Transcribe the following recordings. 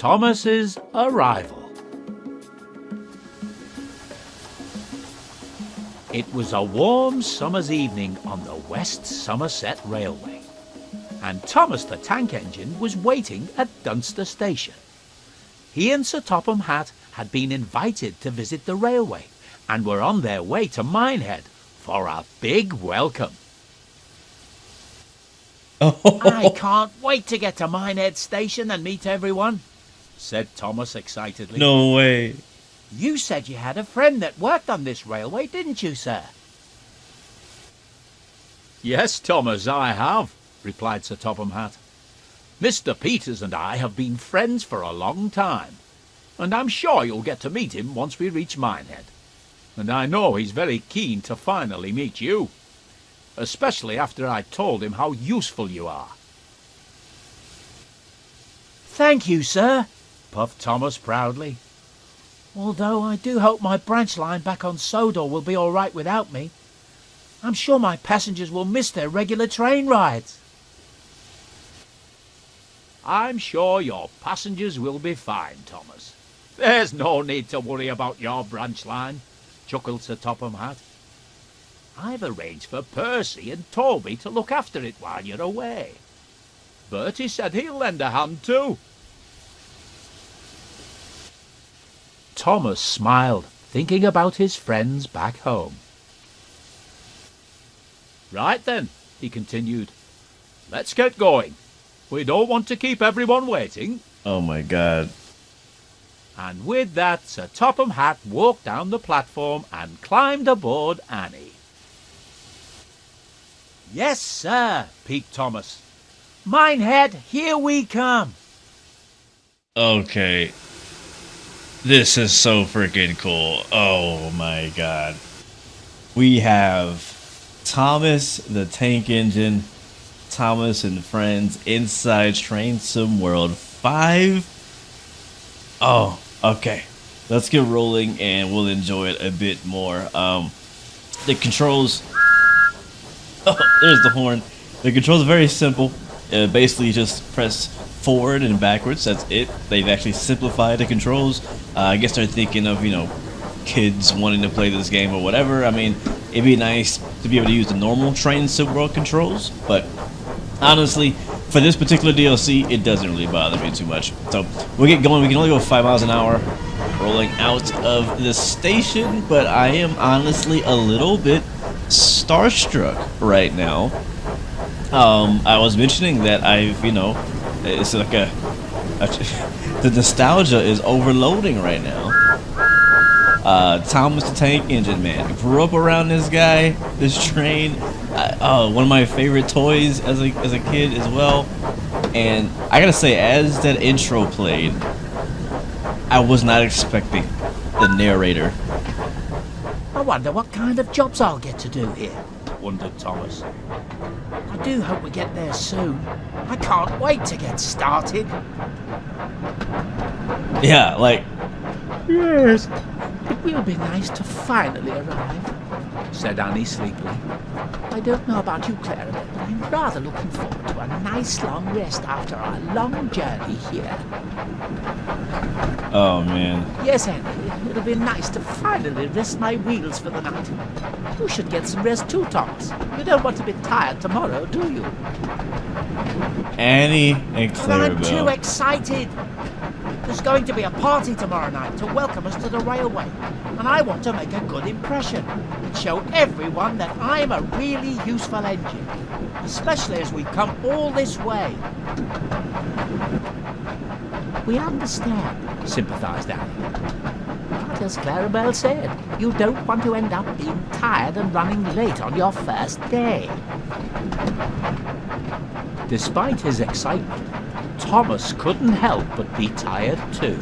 Thomas's arrival. It was a warm summer's evening on the West Somerset Railway, and Thomas the Tank Engine was waiting at Dunster Station. He and Sir Topham Hatt had been invited to visit the railway and were on their way to Minehead for a big welcome. I can't wait to get to Minehead Station and meet everyone, said Thomas excitedly. No way. You said you had a friend that worked on this railway, didn't you, sir? Yes, Thomas, I have, replied Sir Topham Hatt. Mr. Peters and I have been friends for a long time, and I'm sure you'll get to meet him once we reach Minehead. And I know he's very keen to finally meet you, especially after I told him how useful you are. Thank you, sir, puffed Thomas proudly. Although I do hope my branch line back on Sodor will be all right without me. I'm sure my passengers will miss their regular train rides. I'm sure your passengers will be fine, Thomas. There's no need to worry about your branch line, chuckled Sir Topham Hatt. I've arranged for Percy and Toby to look after it while you're away. Bertie said he'll lend a hand too. Thomas smiled, thinking about his friends back home. Right then, he continued. Let's get going. We don't want to keep everyone waiting. Oh my God. And with that, Sir Topham Hatt walked down the platform and climbed aboard Annie. Yes, sir, peeped Thomas. Minehead, here we come. Okay. This is so freaking cool. Oh my God. We have Thomas the Tank Engine, Thomas and Friends inside Train Sim World 5. Oh, okay. Let's get rolling and we'll enjoy it a bit more. The controls. Oh, there's the horn. The controls are very simple. Basically just press forward and backwards. That's it. They've actually simplified the controls. I guess they're thinking of, kids wanting to play this game or whatever. I mean, it'd be nice to be able to use the normal Train Sim World controls, but honestly, for this particular DLC, it doesn't really bother me too much. So we'll get going. We can only go 5 miles an hour rolling out of the station, but I am honestly a little bit starstruck right now. I was mentioning that it's like the nostalgia is overloading right now. Thomas the Tank Engine, man, grew up around this guy, this train. One of my favorite toys as a kid as well. And I gotta say, as that intro played, I was not expecting the narrator. I wonder what kind of jobs I'll get to do here, wondered Thomas. I do hope we get there soon. I can't wait to get started. Yeah, like... Yes, it will be nice to finally arrive, said Annie sleepily. I don't know about you, Clarabel, but I'm rather looking forward to a nice long rest after our long journey here. Oh, man. Yes, Annie, it'll be nice to finally rest my wheels for the night. You should get some rest too, Thomas. You don't want to be tired tomorrow, do you? Annie and Clarabel. I'm too excited. There's going to be a party tomorrow night to welcome us to the railway, and I want to make a good impression and show everyone that I'm a really useful engine, especially as we've come all this way. We understand, sympathised Annie. But as Clarabel said, you don't want to end up being tired and running late on your first day. Despite his excitement, Thomas couldn't help but be tired too.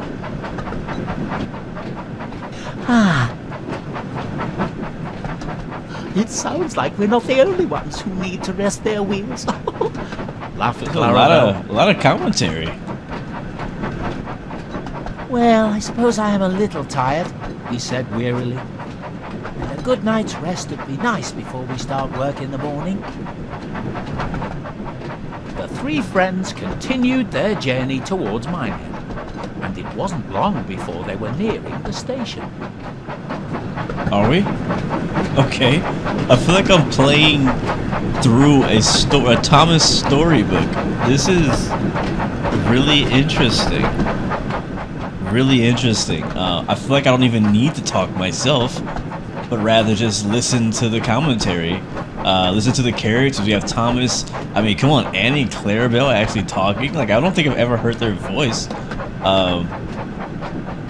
It sounds like we're not the only ones who need to rest their wheels. Laughed Clarabel. A lot of commentary. Well, I suppose I am a little tired, he said wearily. And a good night's rest would be nice before we start work in the morning. The three friends continued their journey towards Minehead. it wasn't long before they were nearing the station. Are we? Okay. I feel like I'm playing through a Thomas storybook. This is really interesting. Really interesting. I feel like I don't even need to talk myself, but rather just listen to the commentary. Listen to the characters. We have Thomas. I mean, come on, Annie and Clarabel actually talking. Like, I don't think I've ever heard their voice.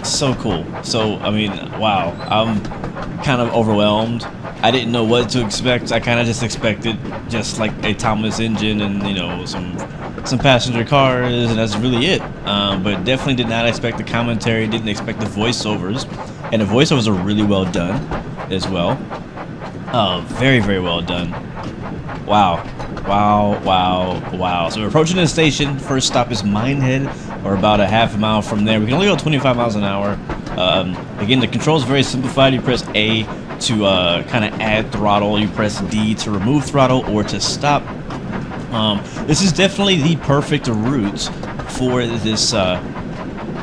So cool. So, I mean, wow. I'm kind of overwhelmed. I didn't know what to expect. I kind of just expected just like a Thomas engine and, you know, some passenger cars, and that's really it. But definitely did not expect the commentary. Didn't expect the voiceovers, and the voiceovers are really well done as well. Very, very well done. Wow. Wow, wow, wow. So we're approaching the station. First stop is Minehead, or about a half a mile from there. We can only go 25 miles an hour. Again, the controls very simplified. You press A to kind of add throttle. You press D to remove throttle or to stop. This is definitely the perfect route for this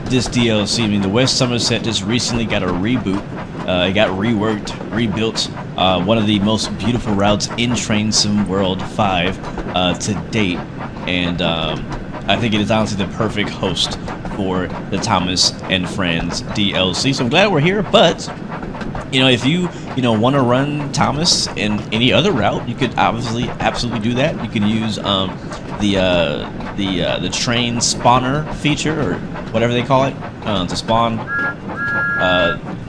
this DLC. I mean, the West Somerset just recently got a reboot. It got reworked, rebuilt. One of the most beautiful routes in Train Sim World 5 to date, and I think it is honestly the perfect host for the Thomas and Friends DLC. So I'm glad we're here, but you know, if you want to run Thomas in any other route, you could obviously absolutely do that. You can use the train spawner feature, or whatever they call it, to spawn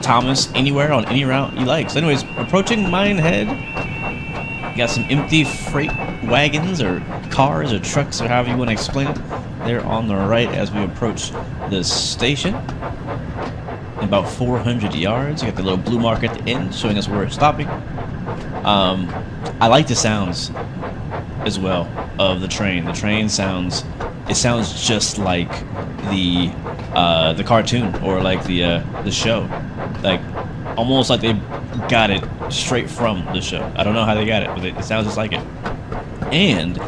Thomas anywhere on any route you like. So anyways, approaching Minehead. Got some empty freight wagons or cars or trucks, or however you want to explain it. They're on the right as we approach the station. About 400 yards. You got the little blue mark at the end showing us where we're stopping. I like the sounds as well of the train. The train sounds, it sounds just like the cartoon, or like the show, like almost like they got it straight from the show. I don't know how they got it, but it sounds just like it. And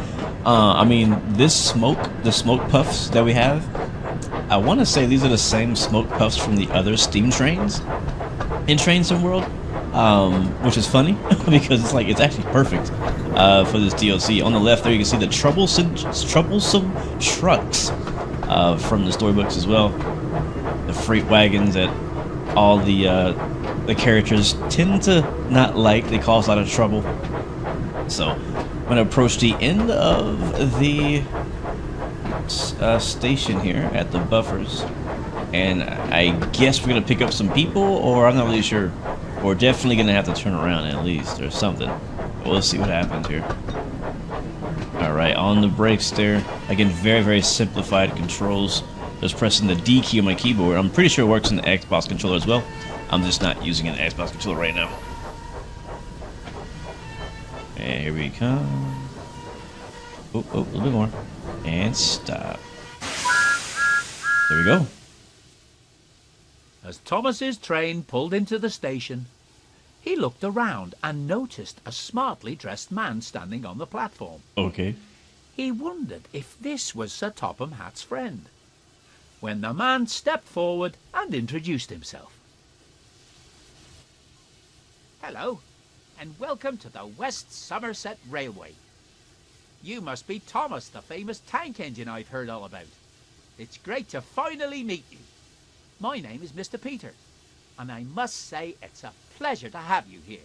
I mean, the smoke puffs that we have, I want to say these are the same smoke puffs from the other steam trains in Train Sim World, which is funny because it's actually perfect for this DLC. On the left there, you can see the troublesome trucks from the storybooks as well. The freight wagons that all the characters tend to not like. They cause a lot of trouble. So I'm gonna approach the end of the station here at the buffers, and I guess we're gonna pick up some people, or I'm not really sure. We're definitely gonna have to turn around at least, or something. But we'll see what happens here. Alright, on the brakes there. Again, very, very simplified controls. Just pressing the D key on my keyboard. I'm pretty sure it works in the Xbox controller as well. I'm just not using an Xbox controller right now. And here we come. Oh, a little bit more. And stop. There we go. As Thomas's train pulled into the station, he looked around and noticed a smartly dressed man standing on the platform. Okay. He wondered if this was Sir Topham Hatt's friend, when the man stepped forward and introduced himself. Hello, and welcome to the West Somerset Railway. You must be Thomas, the famous tank engine I've heard all about. It's great to finally meet you. My name is Mr. Peter, and I must say it's a pleasure to have you here.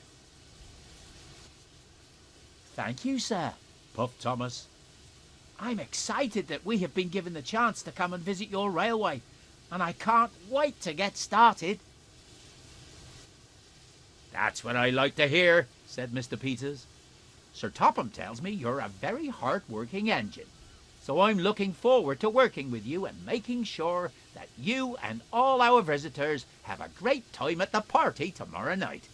Thank you, sir, puffed Thomas. I'm excited that we have been given the chance to come and visit your railway, and I can't wait to get started. That's what I like to hear, said Mr. Peters. Sir Topham tells me you're a very hard-working engine, so I'm looking forward to working with you and making sure that you and all our visitors have a great time at the party tomorrow night.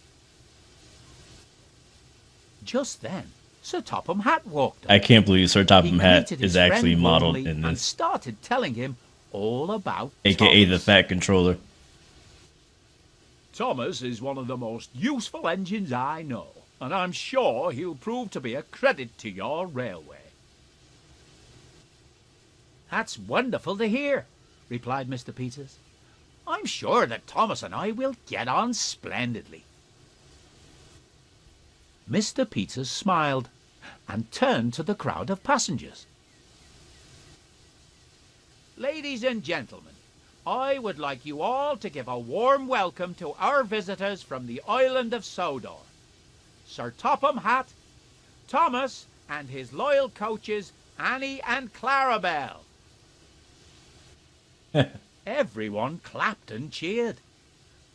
Just then, Sir Topham Hatt walked up. I can't believe Sir Topham Hatt He is actually greeted his friend modeled warmly in and this, started telling him all about aka the Thomas. Fat Controller. Thomas is one of the most useful engines I know, and I'm sure he'll prove to be a credit to your railway. That's wonderful to hear, replied Mr. Peters. I'm sure that Thomas and I will get on splendidly. Mr. Peters smiled and turned to the crowd of passengers. Ladies and gentlemen, I would like you all to give a warm welcome to our visitors from the island of Sodor. Sir Topham Hatt, Thomas, and his loyal coaches, Annie and Clarabel. Everyone clapped and cheered,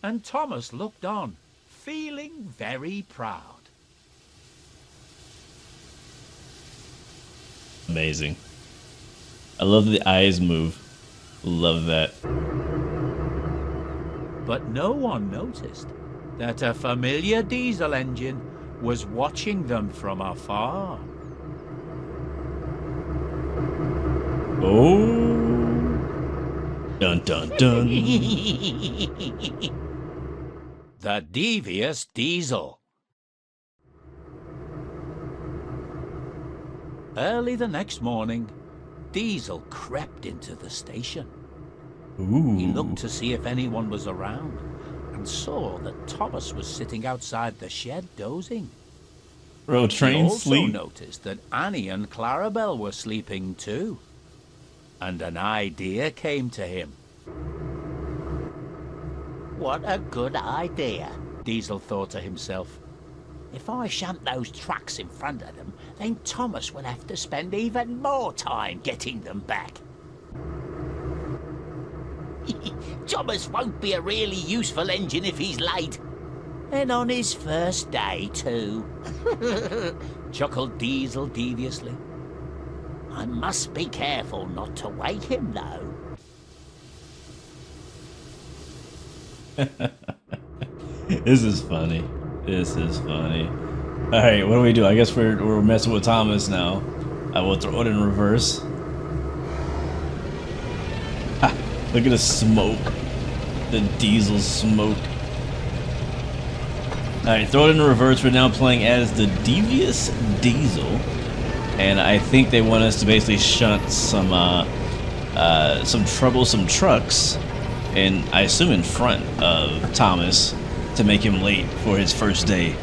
and Thomas looked on, feeling very proud. Amazing. I love the eyes move. Love that. But no one noticed that a familiar diesel engine was watching them from afar. Oh. Dun dun dun. The devious diesel. Early the next morning, Diesel crept into the station. Ooh. He looked to see if anyone was around and saw that Thomas was sitting outside the shed dozing. Bro, He train also sleep. noticed that Annie and Clarabel were sleeping too. And an idea came to him. What a good idea, Diesel thought to himself. If I shunt those trucks in front of them, then Thomas will have to spend even more time getting them back. Thomas won't be a really useful engine if he's late. And on his first day, too. Chuckled Diesel deviously. I must be careful not to wake him, though. This is funny. This is funny. Alright, what do we do? I guess we're messing with Thomas now. I will throw it in reverse. Ha, look at the smoke. The diesel smoke. Alright, throw it in reverse. We're now playing as the Devious Diesel. And I think they want us to basically shunt some troublesome trucks. And I assume in front of Thomas to make him late for his first day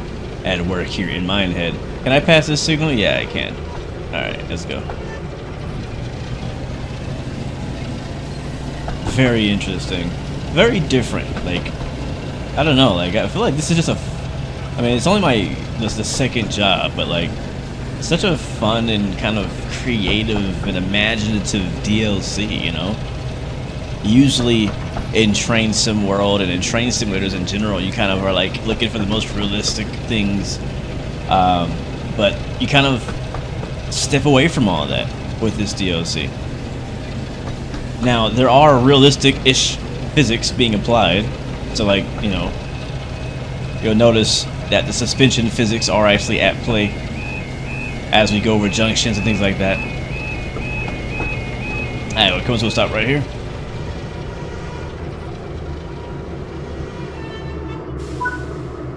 at work here in Minehead. Can I pass this signal? Yeah, I can. Alright, let's go. Very interesting. Very different. Like, I don't know, like, I feel like this is just I mean, it's only the second job, but like, such a fun and kind of creative and imaginative DLC, you know? Usually in train sim world and in train simulators in general, you kind of are like looking for the most realistic things, but you kind of step away from all of that with this DLC. Now there are realistic-ish physics being applied, so like, you know, you'll notice that the suspension physics are actually at play as we go over junctions and things like that. Alright, it comes to a stop right here.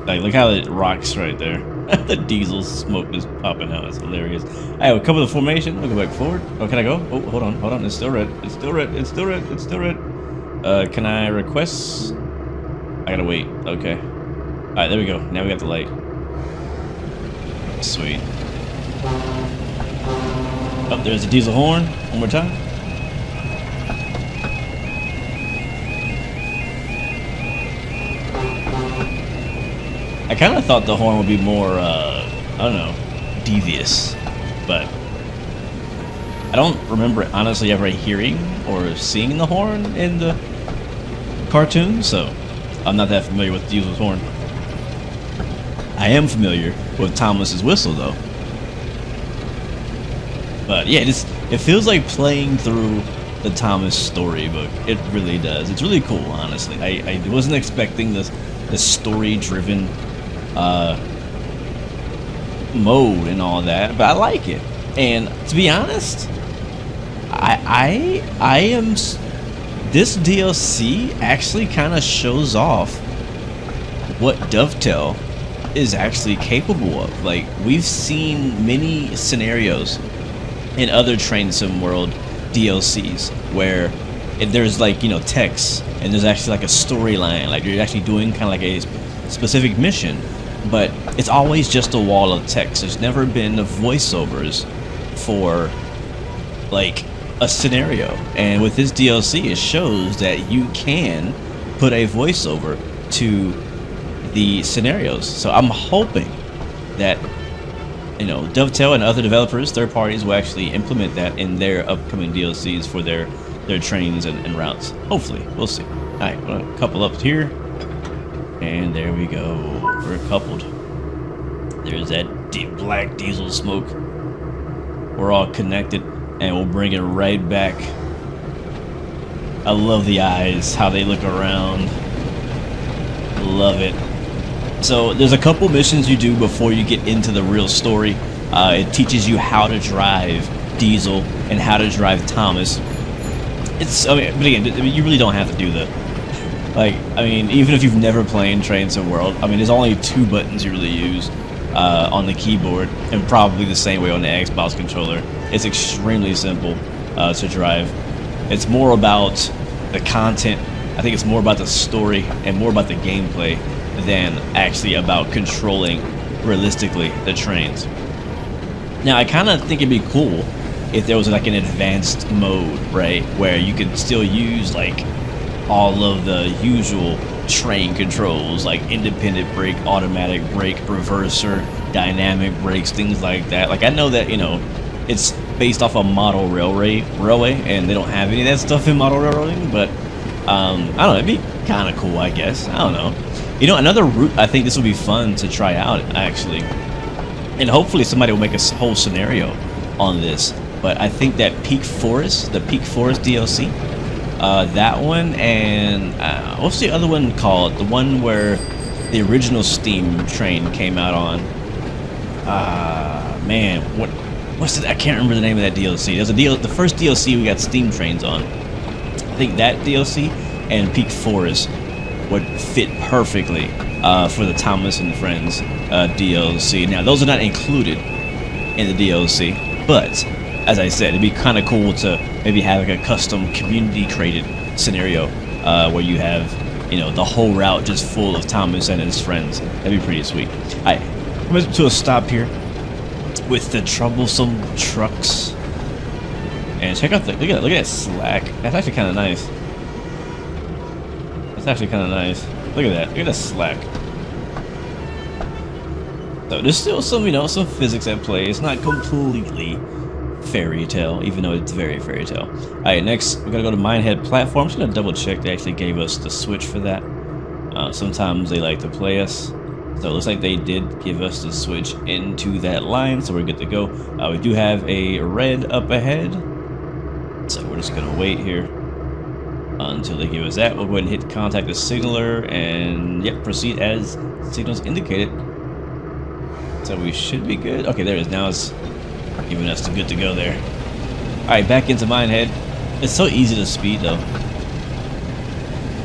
Like, look how it rocks right there. The diesel smoke is popping out. It's hilarious. Alright, we'll cover the formation. We'll go back forward. Oh, can I go? Oh, hold on. It's still red. It's still red. It's still red. It's still red. Can I request? I gotta wait. Okay. Alright, there we go. Now we got the light. Sweet. Oh, there's the diesel horn. One more time. I kind of thought the horn would be more, I don't know, devious, but I don't remember honestly ever hearing or seeing the horn in the cartoon, so I'm not that familiar with Diesel's horn. I am familiar with Thomas's whistle, though. But yeah, it feels like playing through the Thomas storybook. It really does. It's really cool, honestly. I wasn't expecting this story-driven mode and all that, but I like it. And to be honest, I am. This DLC actually kind of shows off what Dovetail is actually capable of. Like, we've seen many scenarios in other Train Sim World DLCs where there's like, you know, text, and there's actually like a storyline, like you're actually doing kind of like a specific mission, but it's always just a wall of text. There's never been voiceovers for like a scenario, and with this DLC it shows that you can put a voiceover to the scenarios. So I'm hoping that, you know, Dovetail and other developers, third parties, will actually implement that in their upcoming DLCs for their trains and routes. Hopefully, we'll see. All right, we're gonna couple up here, and there we go. We're coupled. There's that deep black diesel smoke. We're all connected, and we'll bring it right back. I love the eyes, how they look around. Love it. So there's a couple missions you do before you get into the real story. It teaches you how to drive Diesel and how to drive Thomas. But again, you really don't have to do that. Like, I mean, even if you've never played Train Sim World, I mean, there's only 2 buttons you really use on the keyboard, and probably the same way on the Xbox controller. It's extremely simple to drive. It's more about the content. I think it's more about the story and more about the gameplay than actually about controlling realistically the trains. Now, I kind of think it'd be cool if there was like an advanced mode, right, where you could still use like all of the usual train controls, like independent brake, automatic brake, reverser, dynamic brakes, things like that. Like, I know that, you know, it's based off a model railway, and they don't have any of that stuff in model railroading, but I don't know, it'd be kind of cool, I guess. I don't know. You know, another route I think this would be fun to try out, actually, and hopefully somebody will make a whole scenario on this, but I think that Peak Forest, the Peak Forest DLC, that one, and what's the other one called? The one where the original Steam train came out on. Man, what's it? I can't remember the name of that DLC. There's the first DLC we got Steam trains on. I think that DLC and Peak Forest would fit perfectly for the Thomas and Friends DLC. Now, those are not included in the DLC, but as I said, it'd be kind of cool to maybe have like a custom community-created scenario where you have, you know, the whole route just full of Thomas and his friends. That'd be pretty sweet. All right, coming to a stop here with the troublesome trucks. And check out look at that slack. That's actually kind of nice. That's actually kind of nice. Look at that. Look at that slack. So there's still some, you know, some physics at play. It's not completely fairy tale, even though it's very fairy tale. All right, next we're gonna go to Minehead platform. I'm just gonna double check they actually gave us the switch for that. Sometimes they like to play us, so it looks like they did give us the switch into that line, so we're good to go. We do have a red up ahead, so we're just gonna wait here until they give us that. We'll go ahead and hit contact the signaler, and yep, proceed as signals indicated. So we should be good. Okay, there it is. Now it's giving us the good to go there. Alright, back into Minehead. It's so easy to speed though.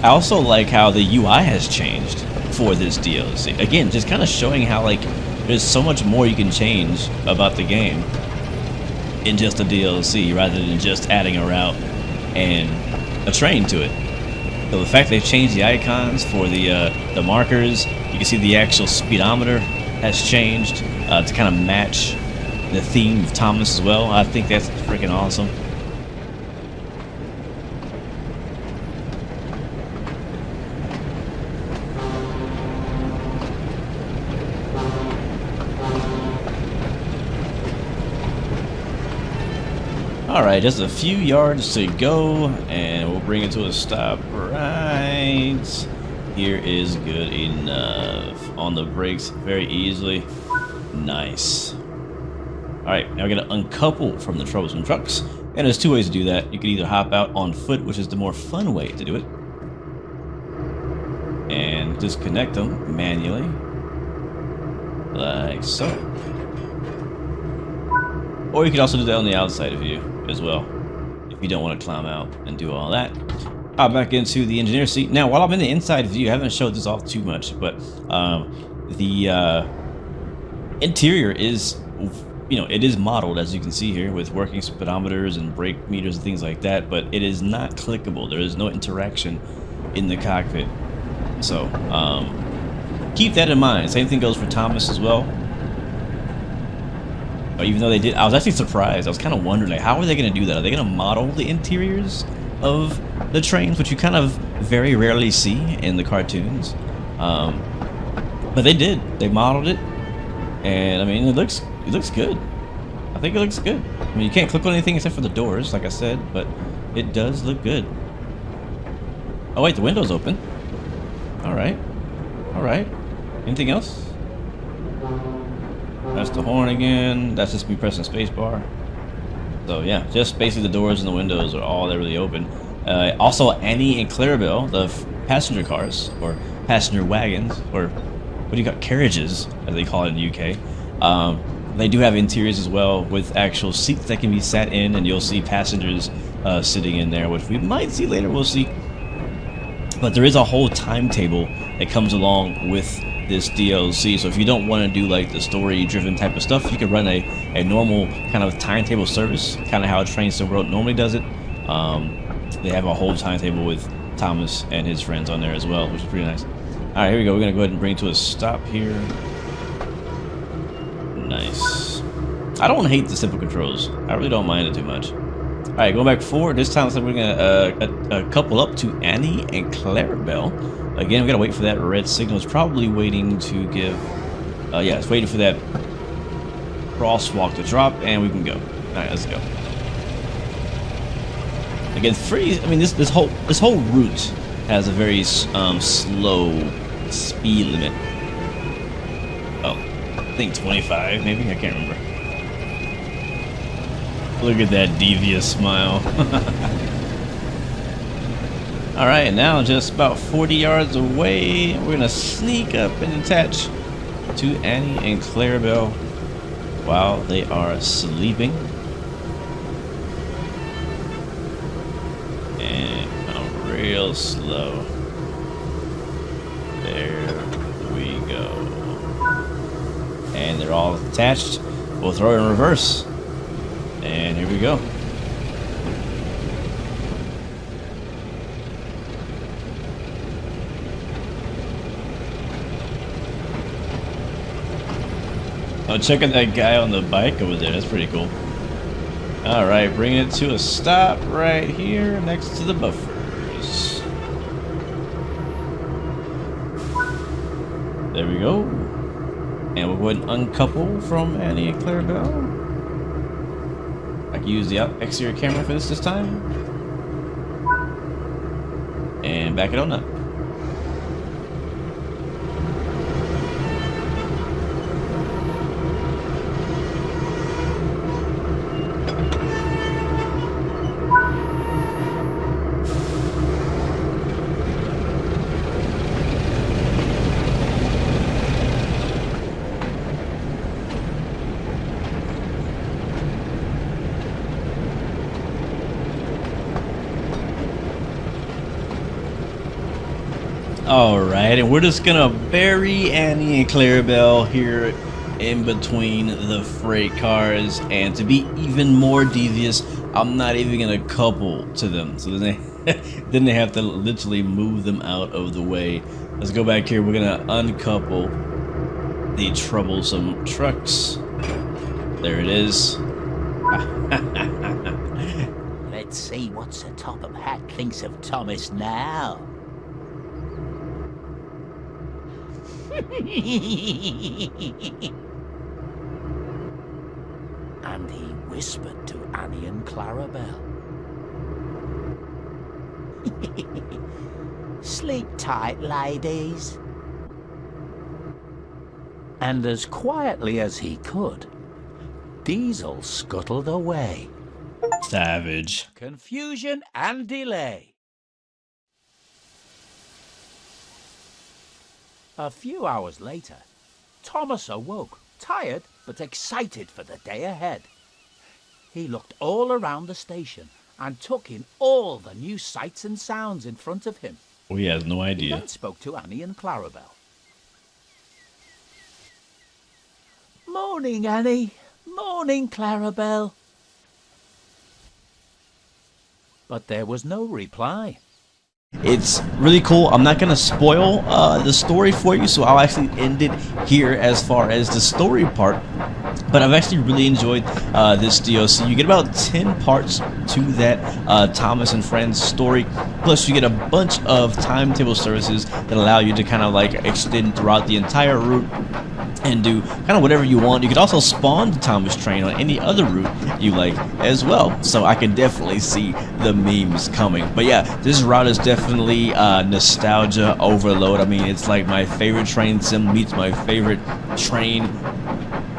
I also like how the UI has changed for this DLC. Again, just kind of showing how like there's so much more you can change about the game in just a DLC rather than just adding a route and a train to it. So the fact they've changed the icons for the markers, you can see the actual speedometer has changed to kind of match the theme of Thomas as well. I think that's freaking awesome. Alright, just a few yards to go, and we'll bring it to a stop right here. Is good enough. On the brakes very easily. Nice. Alright, now we're going to uncouple from the troublesome trucks. And there's 2 ways to do that. You can either hop out on foot, which is the more fun way to do it, and disconnect them manually, like so. Or you can also do that on the outside of you as well, if you don't want to climb out and do all that. Hop back into the engineer seat. Now, while I'm in the inside view, I haven't showed this off too much, but the interior is you know, it is modeled, as you can see here, with working speedometers and brake meters and things like that, but it is not clickable. There is no interaction in the cockpit. So, keep that in mind. Same thing goes for Thomas as well. Even though they did, I was actually surprised. I was kind of wondering, like, how are they going to do that? Are they going to model the interiors of the trains, which you kind of very rarely see in the cartoons? But they did. They modeled it, and I mean, it looks good. I think it looks good. I mean, you can't click on anything except for the doors, like I said, but it does look good. Oh wait, the window's open. All right, all right. Anything else? That's the horn again. That's just me pressing spacebar. So yeah, just basically the doors and the windows are all that really open. Also, Annie and Clarabel, the passenger cars or passenger wagons, or what do you call carriages, as they call it in the UK. They do have interiors as well with actual seats that can be sat in, and you'll see passengers sitting in there, which we might see later. We'll see. But there is a whole timetable that comes along with this DLC, so if you don't want to do like the story-driven type of stuff, you can run a normal kind of timetable service, kind of how a Trains to the World normally does it. They have a whole timetable with Thomas and his friends on there as well, which is pretty nice. All right, here we go. We're gonna go ahead and bring it to a stop here. Nice. I don't hate the simple controls. I really don't mind it too much. All right, going back forward. This time, so we're gonna couple up to Annie and Clarabel. Again, we gotta wait for that red signal. It's probably waiting to give. Yeah, it's waiting for that crosswalk to drop, and we can go. All right, let's go. Again, free. I mean, this whole route has a very slow speed limit. Oh, I think 25, maybe. I can't remember. Look at that devious smile. All right, now just about 40 yards away, we're gonna sneak up and attach to Annie and Clarabel while they are sleeping. And come real slow. There we go. And they're all attached. We'll throw it in reverse. And here we go. Oh, check out that guy on the bike over there. That's pretty cool. All right, bring it to a stop right here next to the buffers. There we go. And we'll go ahead and uncouple from Annie and Clarabel. I can use the exterior camera for this time. And back it on up. Alright, and we're just gonna bury Annie and Clarabel here in between the freight cars, and to be even more devious, I'm not even gonna couple to them, so then they have to literally move them out of the way. Let's go back here. We're gonna uncouple the troublesome trucks. There it is. Let's see what Sir Topham Hatt thinks of Thomas now. And he whispered to Annie and Clarabel. Sleep tight, ladies. And as quietly as he could, Diesel scuttled away. Savage. Confusion and delay. A few hours later, Thomas awoke, tired but excited for the day ahead. He looked all around the station and took in all the new sights and sounds in front of him. Oh, he has no He idea. then spoke to Annie and Clarabel. Morning, Annie. Morning. morning, Clarabel." But there was no reply. It's really cool. I'm not gonna spoil the story for you, so I'll actually end it here as far as the story part. But I've actually really enjoyed this DLC. You get about 10 parts to that Thomas and Friends story. Plus, you get a bunch of timetable services that allow you to kind of like extend throughout the entire route and do kind of whatever you want. You could also spawn the Thomas train on any other route you like as well. So I can definitely see the memes coming. But yeah, this route is definitely nostalgia overload. I mean, it's like my favorite train sim meets my favorite train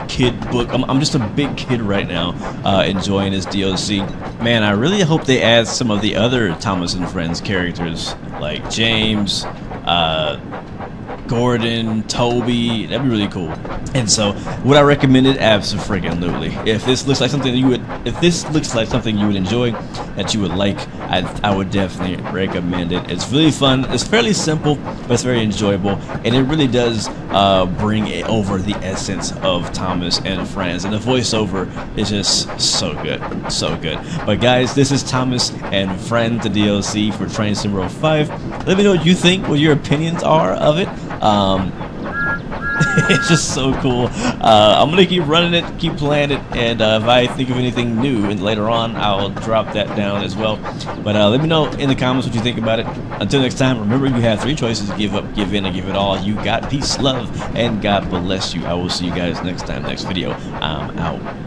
kid book. I'm just a big kid right now, enjoying this DLC. Man, I really hope they add some of the other Thomas and Friends characters, like James, Gordon, Toby. That'd be really cool. And so, would I recommend it? Absolutely. If this looks like something you would, enjoy, that you would like, I would definitely recommend it. It's really fun. It's fairly simple, but it's very enjoyable, and it really does bring it over the essence of Thomas and Friends. And the voiceover is just so good, so good. But guys, this is Thomas and Friends, the DLC for Train Sim World 5. Let me know what you think, what your opinions are of it. It's just so cool. I'm gonna keep running it, keep playing it, and if I think of anything new and later on, I'll drop that down as well. But let me know in the comments what you think about it. Until next time, remember you have 3 choices: give up, give in, and give it all. You got peace, love, and God bless you. I will see you guys next time, next video. I'm out.